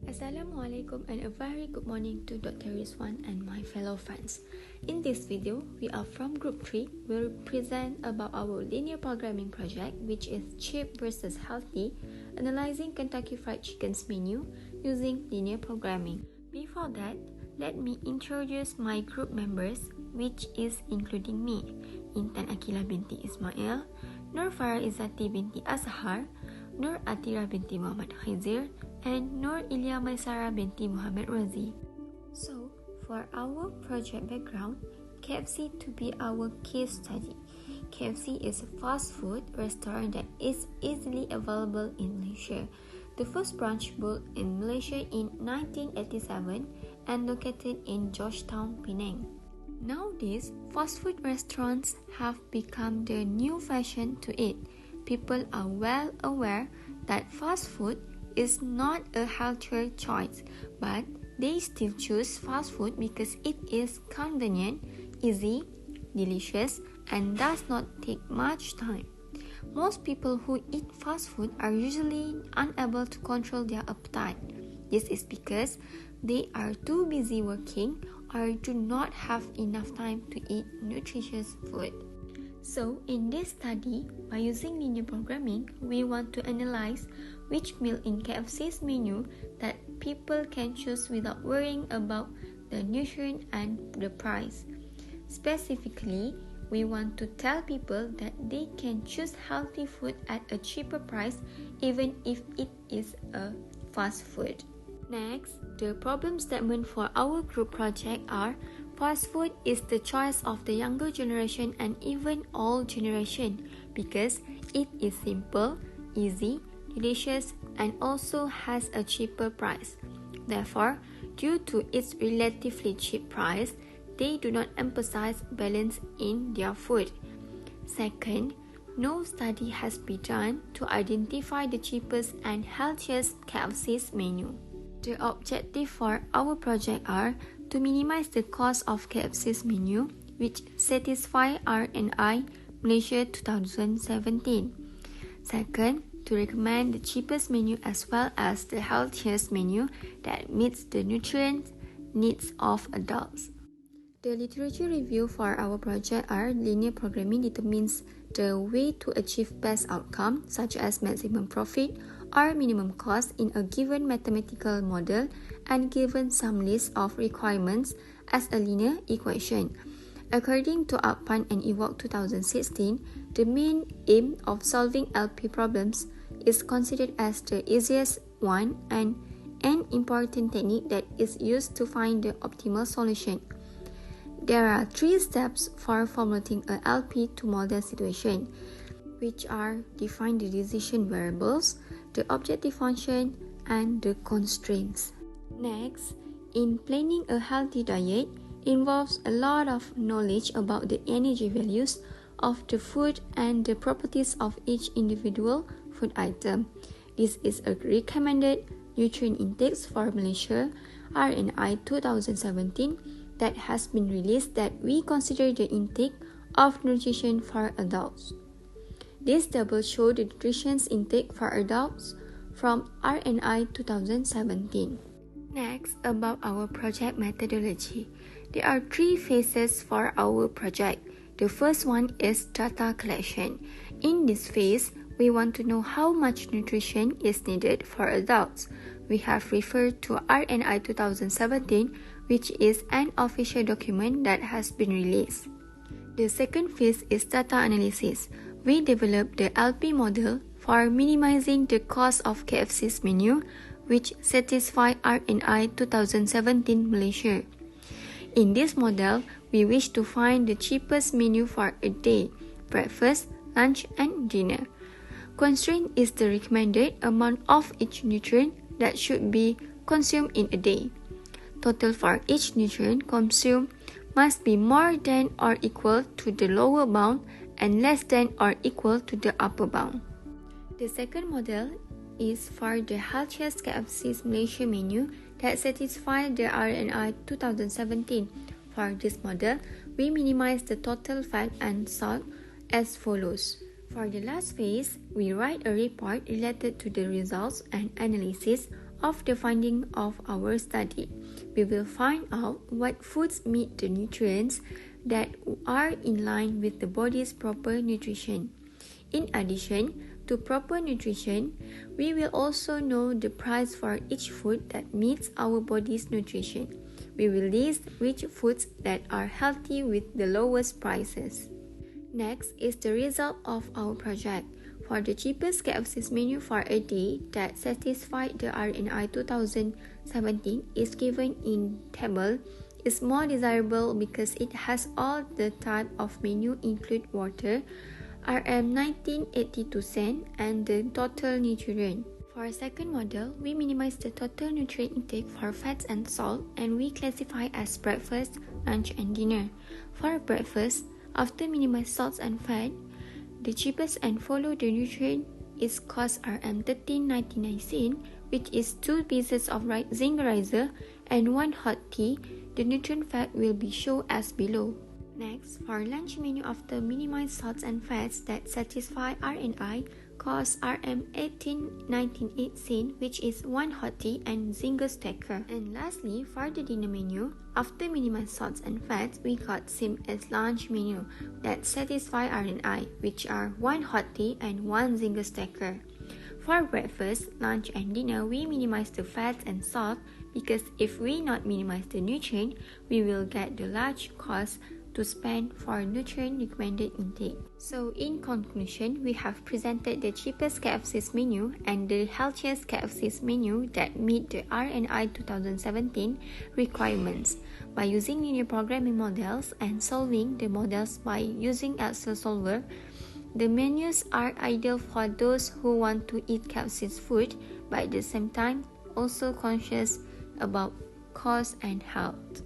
Assalamualaikum and a very good morning to Dr. Rizwan and my fellow friends. In this video, we are from Group 3. We'll present about our linear programming project, which is cheap versus healthy, analyzing Kentucky Fried Chicken's menu using linear programming. Before that, let me introduce my group members, which is including me, Intan Akila binti Ismail, Nur Farah Izzati binti Azhar, Nur Atira binti Muhammad Khizir, and Nur Ilya Maisara binti Muhammad Razi. So, for our project background, KFC to be our case study. KFC is a fast food restaurant that is easily available in Malaysia. The first branch built in Malaysia in 1987 and located in Georgetown, Penang. Nowadays, fast food restaurants have become the new fashion to eat. People are well aware that fast food is not a healthier choice, but they still choose fast food because it is convenient, easy, delicious, and does not take much time. Most people who eat fast food are usually unable to control their appetite. This is because they are too busy working or do not have enough time to eat nutritious food. So, in this study, by using linear programming, we want to analyze which meal in KFC's menu that people can choose without worrying about the nutrient and the price. Specifically, we want to tell people that they can choose healthy food at a cheaper price even if it is a fast food. Next, the problem statement for our group project are: fast food is the choice of the younger generation and even all generation because it is simple, easy, delicious, and also has a cheaper price. Therefore, due to its relatively cheap price, they do not emphasize balance in their food. Second, no study has been done to identify the cheapest and healthiest KFC's menu. The objective for our project are to minimize the cost of KFC's menu, which satisfy R&I Malaysia 2017. Second, to recommend the cheapest menu as well as the healthiest menu that meets the nutrient needs of adults. The literature review for our project are: linear programming determines the way to achieve best outcome, such as maximum profit or minimum cost in a given mathematical model and given some list of requirements as a linear equation. According to Uppan and Ewok 2016, the main aim of solving LP problems is considered as the easiest one and an important technique that is used to find the optimal solution. There are 3 steps for formulating a LP to model situation, which are: define the decision variables, the objective function, and the constraints. Next, in planning a healthy diet involves a lot of knowledge about the energy values of the food and the properties of each individual food item. This is a recommended nutrient intakes for Malaysia R&I 2017 that has been released that we consider the intake of nutrition for adults. This table shows the nutrition intake for adults from R&I 2017. Next, about our project methodology. There are 3 phases for our project. The first one is data collection. In this phase, we want to know how much nutrition is needed for adults. We have referred to R&I 2017, which is an official document that has been released. The second phase is data analysis. We developed the LP model for minimizing the cost of KFC's menu, which satisfy R&I 2017 Malaysia. In this model, we wish to find the cheapest menu for a day, breakfast, lunch, and dinner. Constraint is the recommended amount of each nutrient that should be consumed in a day. Total for each nutrient consumed must be more than or equal to the lower bound and less than or equal to the upper bound. The second model is for the healthiest KFC's Malaysia menu that satisfies the R&I 2017. For this model, we minimize the total fat and salt as follows. For the last phase, we write a report related to the results and analysis of the finding of our study. We will find out what foods meet the nutrients that are in line with the body's proper nutrition. In addition to proper nutrition, we will also know the price for each food that meets our body's nutrition. We will list which foods that are healthy with the lowest prices. Next is the result of our project. For the cheapest KFC menu for a day that satisfied the RNI 2017 is given in table is more desirable because it has all the type of menu include water, RM 1982 cent, and the total nutrient. For our second model, we minimize the total nutrient intake for fats and salt, and we classify as breakfast, lunch, and dinner. For breakfast, after minimize salts and fat, the cheapest and follow the nutrient is cost RM 13.99 cent, which is 2 pieces of zinc riser and 1 hot tea. The nutrient fact will be shown as below. Next, for lunch menu after minimize salts and fats that satisfy RNI, cost RM 18.98 cent, which is 1 hot tea and zinc stacker. And lastly, for the dinner menu, after minimize salts and fats, we got same as lunch menu that satisfy RNI, which are 1 hot tea and 1 zinc stacker. For breakfast, lunch, and dinner, we minimize the fats and salt because if we not minimize the nutrient, we will get the large cost to spend for nutrient recommended intake. So in conclusion, we have presented the cheapest KFC's menu and the healthiest KFC's menu that meet the RNI 2017 requirements. By using linear programming models and solving the models by using Excel solver, the menus are ideal for those who want to eat KFC's food, but at the same time also conscious about cost and health.